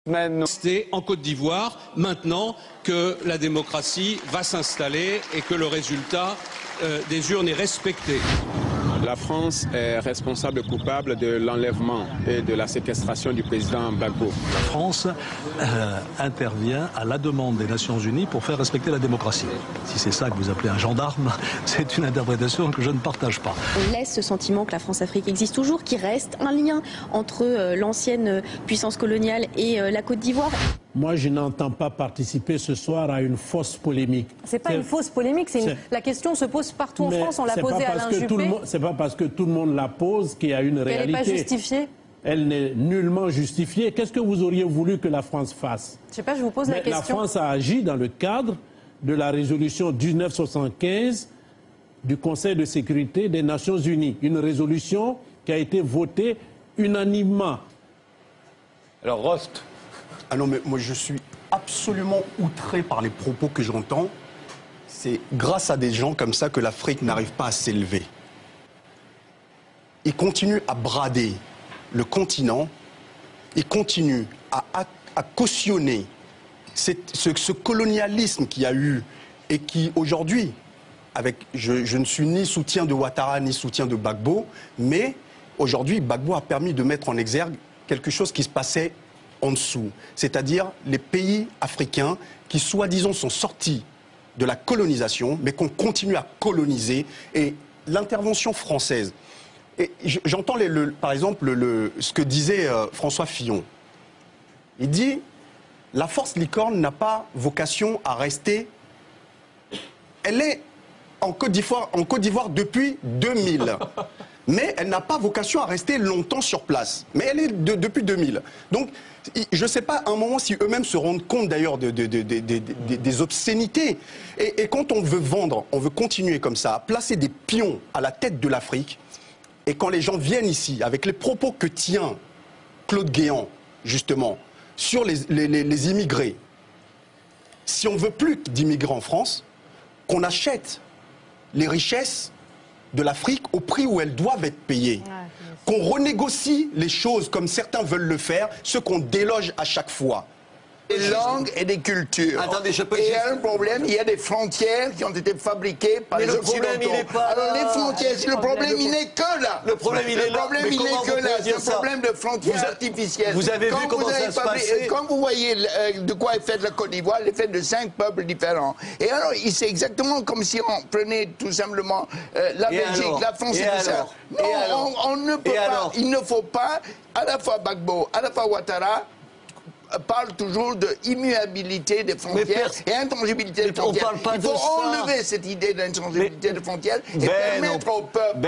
C'est en Côte d'Ivoire, maintenant que la démocratie va s'installer et que le résultat des urnes est respecté. La France est responsable coupable de l'enlèvement et de la séquestration du président Gbagbo. La France intervient à la demande des Nations Unies pour faire respecter la démocratie. Si c'est ça que vous appelez un gendarme, c'est une interprétation que je ne partage pas. On laisse ce sentiment que la France-Afrique existe toujours, qu'il reste un lien entre l'ancienne puissance coloniale et la Côte d'Ivoire. Moi, je n'entends pas participer ce soir à une fausse polémique. C'est pas une fausse polémique, la question se pose partout en France. On l'a posée à Alain Juppé. C'est pas parce que tout le monde la pose qu'il y a une réalité. Elle n'est pas justifiée. Elle n'est nullement justifiée. Qu'est-ce que vous auriez voulu que la France fasse? Je sais pas, je vous pose la question. La France a agi dans le cadre de la résolution 1975 du Conseil de sécurité des Nations Unies. Une résolution qui a été votée unanimement. Alors, Rost. Ah non, mais moi je suis absolument outré par les propos que j'entends. C'est grâce à des gens comme ça que l'Afrique n'arrive pas à s'élever. Ils continuent à brader le continent, ils continuent à cautionner ce colonialisme qu'il y a eu et qui aujourd'hui, je ne suis ni soutien de Ouattara ni soutien de Gbagbo, mais aujourd'hui Gbagbo a permis de mettre en exergue quelque chose qui se passait en dessous, c'est-à-dire les pays africains qui soi-disant sont sortis de la colonisation, mais qu'on continue à coloniser. Et l'intervention française, et j'entends par exemple ce que disait François Fillon. Il dit, la force licorne n'a pas vocation à rester, elle est en Côte d'Ivoire depuis 2000. Mais elle n'a pas vocation à rester longtemps sur place. Mais elle est depuis 2000. Donc, je ne sais pas à un moment si eux-mêmes se rendent compte d'ailleurs des obscénités. Et quand on veut vendre, on veut continuer comme ça, à placer des pions à la tête de l'Afrique, et quand les gens viennent ici, avec les propos que tient Claude Guéant, justement, sur les immigrés, si on ne veut plus d'immigrés en France, qu'on achète les richesses de l'Afrique au prix où elles doivent être payées. Qu'on renégocie les choses comme certains veulent le faire, ce qu'on déloge à chaque fois. Des langues et des cultures. Attendez, et il y a un problème, il y a des frontières qui ont été fabriquées par les Occidentaux. Alors les frontières, le problème il n'est que là. Le problème il est là. Le problème il n'est que là, c'est un problème de frontières artificielles. Vous avez vu comment ça se passait? Quand vous voyez de quoi est faite la Côte d'Ivoire, elle est faite de 5 peuples différents. Et alors, c'est exactement comme si on prenait tout simplement la Belgique, la France et tout ça. Non, on ne peut pas, il ne faut pas, à la fois Gbagbo, à la fois Ouattara, parle toujours de immuabilité des frontières et intangibilité des frontières. Il faut enlever cette idée d'intangibilité des frontières et permettre au peuple,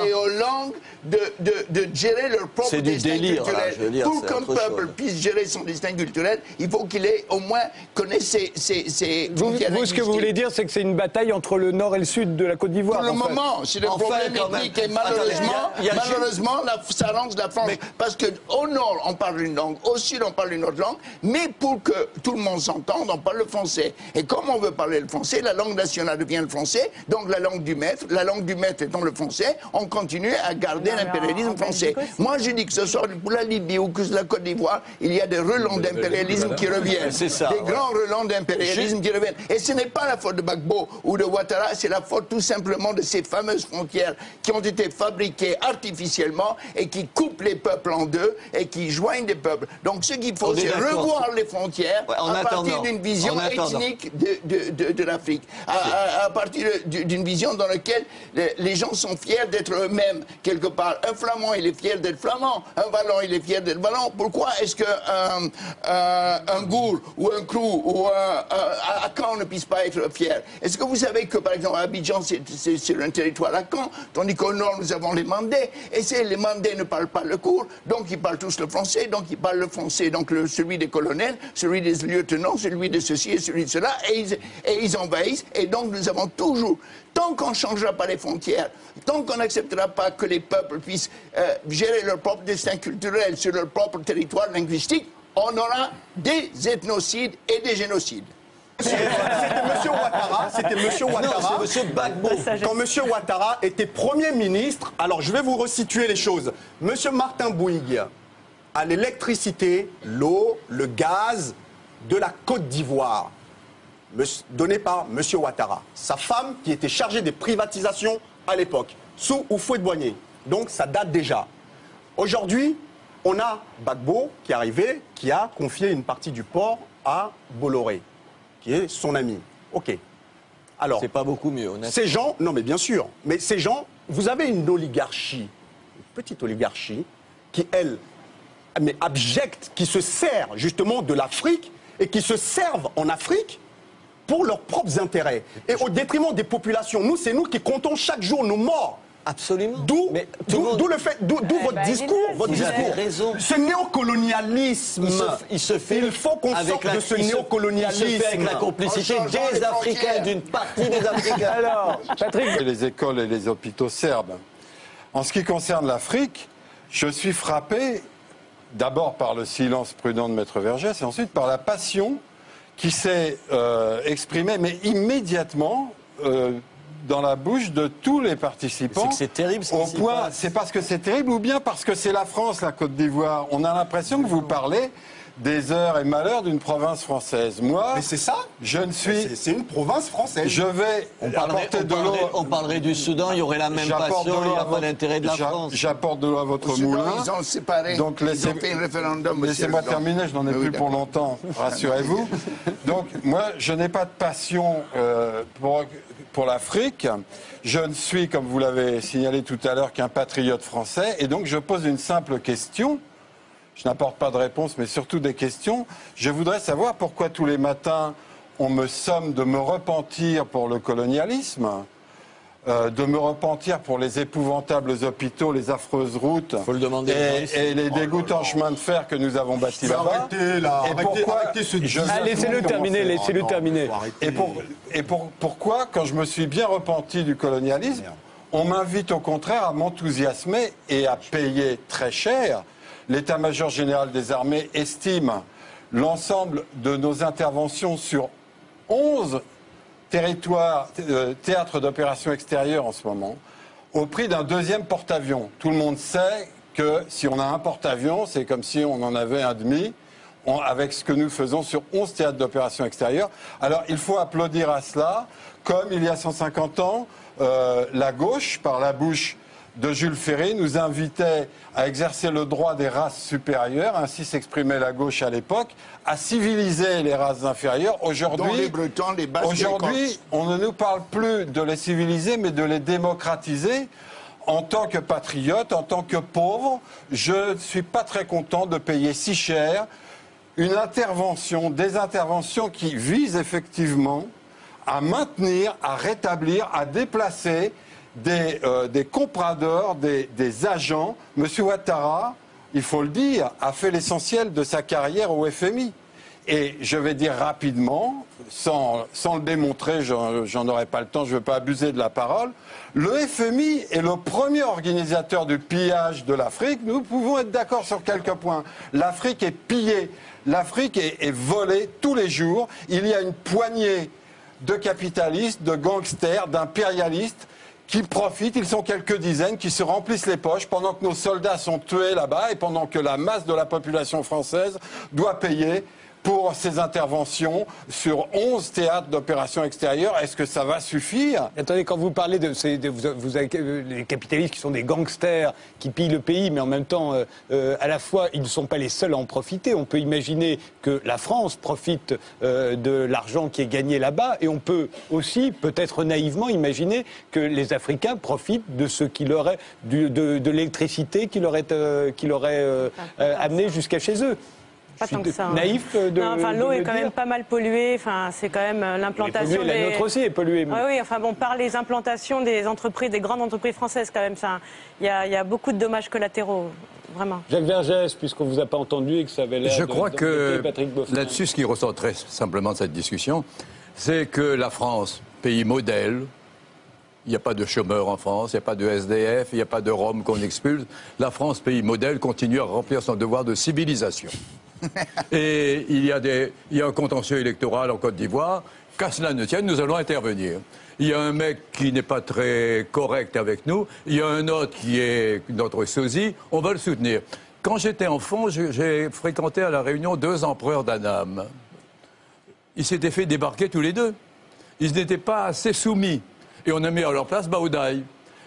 et aux langues de gérer leur propre destin culturel. Pour qu'un peuple puisse gérer son destin culturel, il faut qu'il ait au moins connaisse ses frontières. Vous, ce que vous voulez dire, c'est que c'est une bataille entre le nord et le sud de la Côte d'Ivoire. Pour le moment, c'est le problème ethnique et malheureusement, ça arrange la France. Parce qu'au nord, on parle une langue, au sud on parle une autre langue, mais pour que tout le monde s'entende, on parle le français. Et comme on veut parler le français, la langue nationale devient le français, donc la langue du maître étant le français, on continue à garder l'impérialisme français. Moi je dis que ce soit pour la Libye ou que la Côte d'Ivoire, il y a des relents d'impérialisme qui reviennent. Des grands relents d'impérialisme qui reviennent. Et ce n'est pas la faute de Gbagbo ou de Ouattara, c'est la faute tout simplement de ces fameuses frontières qui ont été fabriquées artificiellement et qui coupent les peuples en deux et qui joignent des peuples. Donc ce qu'il faut, c'est revoir les frontières à partir d'une vision ethnique de l'Afrique, à partir d'une vision dans laquelle les gens sont fiers d'être eux-mêmes, quelque part. Un flamand, il est fier d'être flamand. Un wallon, il est fier d'être wallon. Pourquoi est-ce qu'un gour ou un krou ou à Caen ne puisse pas être fier? Est-ce que vous savez que, par exemple, à Abidjan, c'est un territoire à Caen, tandis qu'au nord, nous avons les Mandés. Et les Mandés ne parlent pas le court, donc ils parlent tous le français, donc ils parlent le français, donc celui des colonels, celui des lieutenants, celui de ceci et celui de cela, et ils envahissent. Et donc nous avons toujours, tant qu'on ne changera pas les frontières, tant qu'on n'acceptera pas que les peuples puissent gérer leur propre destin culturel sur leur propre territoire linguistique, on aura des ethnocides et des génocides. C'était M. Ouattara, Non, c'est M. Gbagbo. Quand M. Ouattara était Premier ministre, alors je vais vous resituer les choses. M. Martin Bouygues à l'électricité, l'eau, le gaz de la Côte d'Ivoire, donné par M. Ouattara. Sa femme qui était chargée des privatisations à l'époque, sous Houphouët-Boigny. Donc ça date déjà. Aujourd'hui, on a Gbagbo qui est arrivé, qui a confié une partie du port à Bolloré, qui est son ami. Ok. Alors, c'est pas beaucoup mieux, honnêtement. Ces gens, non mais bien sûr, mais ces gens, vous avez une oligarchie, une petite oligarchie, qui elle, mais abjecte, qui se sert justement de l'Afrique et qui se servent en Afrique pour leurs propres intérêts et au détriment des populations. Nous, c'est nous qui comptons chaque jour nos morts. Absolument. D'où votre discours, raison. Ce néocolonialisme. Il faut qu'on sorte de ce néocolonialisme. Il se fait avec la complicité des Africains, d'une partie des Africains. Alors, Patrick. Les écoles et les hôpitaux serbes. En ce qui concerne l'Afrique, je suis frappé d'abord par le silence prudent de Maître Vergès et ensuite par la passion qui s'est exprimée, mais immédiatement, dans la bouche de tous les participants. C'est terrible ce qui c'est parce que c'est terrible ou bien parce que c'est la France, la Côte d'Ivoire. On a l'impression que vous parlez des heures et malheurs d'une province française. Moi, mais c'est ça. Je ne suis. C'est une province française. Je vais apporter de l'eau. On parlerait du Soudan, il y aurait la même passion, il n'y a pas d'intérêt de la France. J'apporte de l'eau à votre moulin. Ils ont séparé. Donc ils ont fait un référendum. Laissez-moi terminer, je n'en ai plus pour longtemps, rassurez-vous. Donc moi, je n'ai pas de passion pour l'Afrique. Je ne suis, comme vous l'avez signalé tout à l'heure, qu'un patriote français. Et donc je pose une simple question. Je n'apporte pas de réponse, mais surtout des questions. Je voudrais savoir pourquoi tous les matins, on me somme de me repentir pour le colonialisme, de me repentir pour les épouvantables hôpitaux, les affreuses routes et les dégoûtants chemins de fer que nous avons bâtis là-bas. Arrêtez là, arrêtez ce laissez-le terminer, laissez-le terminer. Et pourquoi, quand je me suis bien repenti du colonialisme, on m'invite au contraire à m'enthousiasmer et à payer très cher. L'état-major général des armées estime l'ensemble de nos interventions sur 11 territoires, théâtres d'opérations extérieures en ce moment, au prix d'un deuxième porte-avions. Tout le monde sait que si on a un porte-avions, c'est comme si on en avait un demi, avec ce que nous faisons sur 11 théâtres d'opérations extérieures. Alors il faut applaudir à cela, comme il y a 150 ans, la gauche, par la bouche de Jules Ferry, nous invitait à exercer le droit des races supérieures, ainsi s'exprimait la gauche à l'époque, à civiliser les races inférieures. Aujourd'hui, on ne nous parle plus de les civiliser, mais de les démocratiser. En tant que patriote, en tant que pauvre, je ne suis pas très content de payer si cher des interventions qui visent effectivement à maintenir, à rétablir, à déplacer des compradors, des agents. M. Ouattara, il faut le dire, a fait l'essentiel de sa carrière au FMI. Et je vais dire rapidement, sans le démontrer, j'en aurai pas le temps, je ne veux pas abuser de la parole, le FMI est le premier organisateur du pillage de l'Afrique. Nous pouvons être d'accord sur quelques points. L'Afrique est pillée, l'Afrique est volée tous les jours. Il y a une poignée de capitalistes, de gangsters, d'impérialistes qui profitent, ils sont quelques dizaines, qui se remplissent les poches pendant que nos soldats sont tués là-bas et pendant que la masse de la population française doit payer pour ces interventions sur 11 théâtres d'opérations extérieures. Est-ce que ça va suffire? Attendez, quand vous parlez vous avez les capitalistes qui sont des gangsters, qui pillent le pays, mais en même temps, à la fois, ils ne sont pas les seuls à en profiter. On peut imaginer que la France profite de l'argent qui est gagné là-bas, et on peut aussi, peut-être naïvement, imaginer que les Africains profitent de ce qui leur est, de l'électricité qui leur est amenée jusqu'à chez eux. Pas tant que ça. Naïf l'eau est quand même pas mal polluée. Enfin, c'est quand même l'implantation. La nôtre aussi est polluée. Mais... Oui, enfin bon, par les implantations des entreprises, des grandes entreprises françaises quand même. Il y a beaucoup de dommages collatéraux, vraiment. Jacques Vergès, puisqu'on vous a pas entendu et que ça avait l'air. Je crois que là-dessus, ce qui ressort très simplement de cette discussion, c'est que la France, pays modèle. Il n'y a pas de chômeurs en France, il n'y a pas de SDF, il n'y a pas de Roms qu'on expulse. La France, pays modèle, continue à remplir son devoir de civilisation. Et il y a un contentieux électoral en Côte d'Ivoire. Qu'à cela ne tienne, nous allons intervenir. Il y a un mec qui n'est pas très correct avec nous, il y a un autre qui est notre sosie, on va le soutenir. Quand j'étais enfant, j'ai fréquenté à La Réunion 2 empereurs d'Annam. Ils s'étaient fait débarquer tous les deux. Ils n'étaient pas assez soumis. Et on a mis à leur place Baodaï.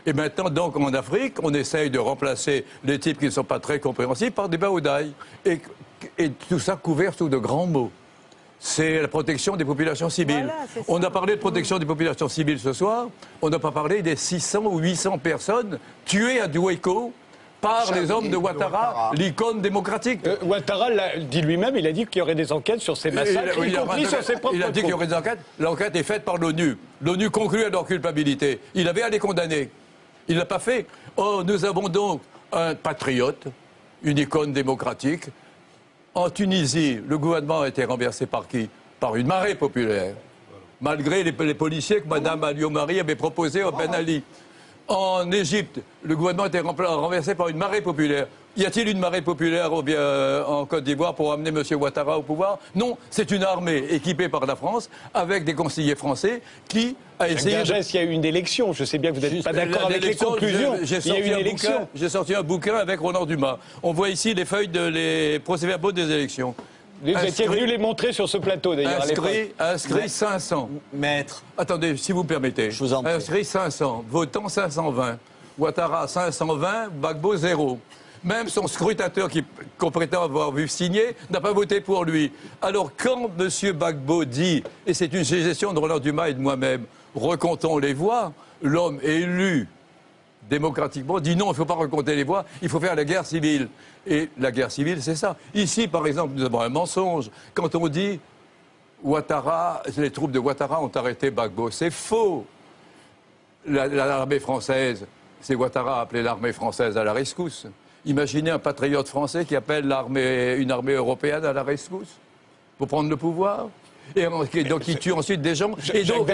Et maintenant, donc, en Afrique, on essaye de remplacer les types qui ne sont pas très compréhensibles par des Baodaï. Et tout ça couvert sous de grands mots. C'est la protection des populations civiles. Voilà, on a parlé de protection des populations civiles ce soir. On n'a pas parlé des 600 ou 800 personnes tuées à Duéko par les hommes de Ouattara, l'icône démocratique. Ouattara dit lui-même, il a dit qu'il y aurait des enquêtes sur ces massacres, y compris sur ses propres. Il a dit qu'il y aurait des enquêtes. L'enquête est faite par l'ONU. L'ONU conclut à leur culpabilité. Il avait à les condamner. Il ne l'a pas fait. Oh, nous avons donc un patriote, une icône démocratique. En Tunisie, le gouvernement a été renversé par qui? Par une marée populaire. Malgré les policiers que Mme Alliot-Marie avait proposés au Ben Ali. En Égypte, le gouvernement a été renversé par une marée populaire. Y a-t-il une marée populaire en Côte d'Ivoire pour amener M. Ouattara au pouvoir? Non, c'est une armée équipée par la France, avec des conseillers français, qui a essayé... Il y a eu une élection, je sais bien que vous n'êtes pas d'accord avec les conclusions. J'ai sorti un bouquin avec Roland Dumas. On voit ici les feuilles les procès-verbaux des élections. Vous étiez venu les montrer sur ce plateau, d'ailleurs. Inscrit 500. Maître. Attendez, si vous permettez. Je vous en prie. Inscrit 500. Votant 520. Ouattara 520. Gbagbo 0. Même son scrutateur qu'on prétend avoir vu signer n'a pas voté pour lui. Alors quand M. Gbagbo dit, et c'est une suggestion de Roland Dumas et de moi-même, recomptons les voix, l'homme élu démocratiquement dit non, il ne faut pas recompter les voix, il faut faire la guerre civile. Et la guerre civile, c'est ça. Ici, par exemple, nous avons un mensonge. Quand on dit Ouattara, les troupes de Ouattara ont arrêté Gbagbo, c'est faux. L'armée française, c'est Ouattara a appelé l'armée française à la rescousse. Imaginez un patriote français qui appelle une armée européenne à la rescousse pour prendre le pouvoir. Et donc il tue ensuite des gens. Et donc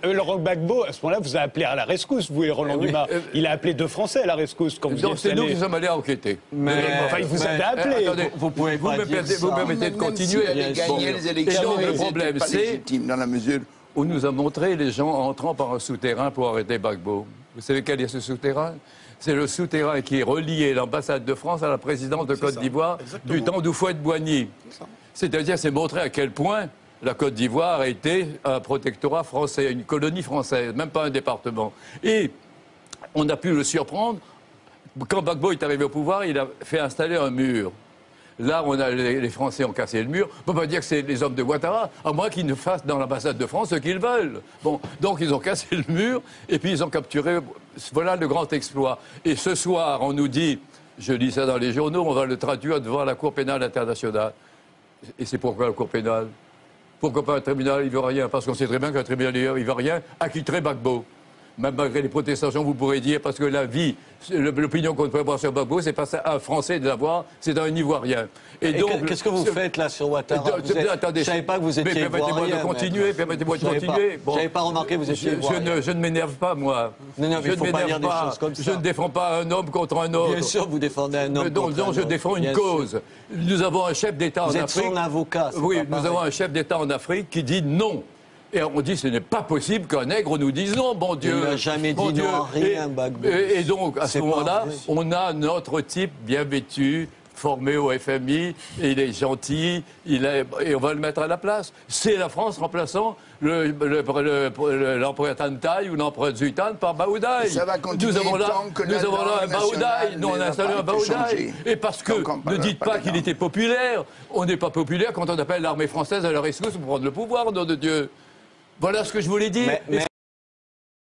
Laurent Gbagbo, à ce moment-là, vous a appelé à la rescousse, vous et Roland Dumas. Il a appelé 2 Français à la rescousse. Donc c'est nous qui sommes allés enquêter. Enfin, il vous avait appelé. Attendez, vous me permettez de continuer. Le problème, c'est dans la mesure où nous a montré les gens entrant par un souterrain pour arrêter Gbagbo. Vous savez quel est ce souterrain? C'est le souterrain qui reliait l'ambassade de France à la présidence de Côte d'Ivoire du temps d'Houphouët-Boigny. C'est-à-dire, c'est montrer à quel point la Côte d'Ivoire était un protectorat français, une colonie française, même pas un département. Et on a pu le surprendre. Quand Gbagbo est arrivé au pouvoir, il a fait installer un mur. Là, les Français ont cassé le mur. On ne peut pas dire que c'est les hommes de Ouattara, à moins qu'ils ne fassent dans l'ambassade de France ce qu'ils veulent. Bon, donc ils ont cassé le mur et puis ils ont capturé. Voilà le grand exploit. Et ce soir, on nous dit, je lis ça dans les journaux, on va le traduire devant la Cour pénale internationale. Et c'est pourquoi la Cour pénale? Pourquoi pas un tribunal ivoirien? Parce qu'on sait très bien qu'un tribunal ivoirien acquitterait Gbagbo. Même malgré les protestations, vous pourrez dire, parce que la vie, l'opinion qu'on peut avoir sur Gbagbo, c'est pas un Français de l'avoir, c'est un Ivoirien. Et donc, qu'est-ce que vous faites là sur Ouattara? Attendez, je ne savais pas que vous étiez Ivoirien. Permettez-moi de continuer, permettez-moi de continuer. Je n'avais pas remarqué que vous étiez Ivoirien. Je ne m'énerve pas, moi. Non, il ne faut pas dire des choses comme ça. Je ne défends pas un homme contre un autre. Bien sûr, vous défendez un homme contre un autre. Non, je défends une cause. Nous avons un chef d'État en Afrique. Vous êtes son avocat. Oui, nous avons un chef d'État en Afrique qui dit non. Et on dit, ce n'est pas possible qu'un nègre nous dise non, bon Dieu. Il n'a jamais dit non à rien, Gbagbo. Et donc, à ce moment-là, on a notre type bien vêtu, formé au FMI, et il est gentil, et on va le mettre à la place. C'est la France remplaçant l'empereur Tantaï ou l'empereur Zuitan par Baodaï. Ça va continuer nous avons là un Baodaï, nous on a installé un Baodaï. Et parce que, ne dites pas qu'il était populaire, on n'est pas populaire quand on appelle l'armée française à la rescousse pour prendre le pouvoir, nom de Dieu. Voilà ce que je voulais dire.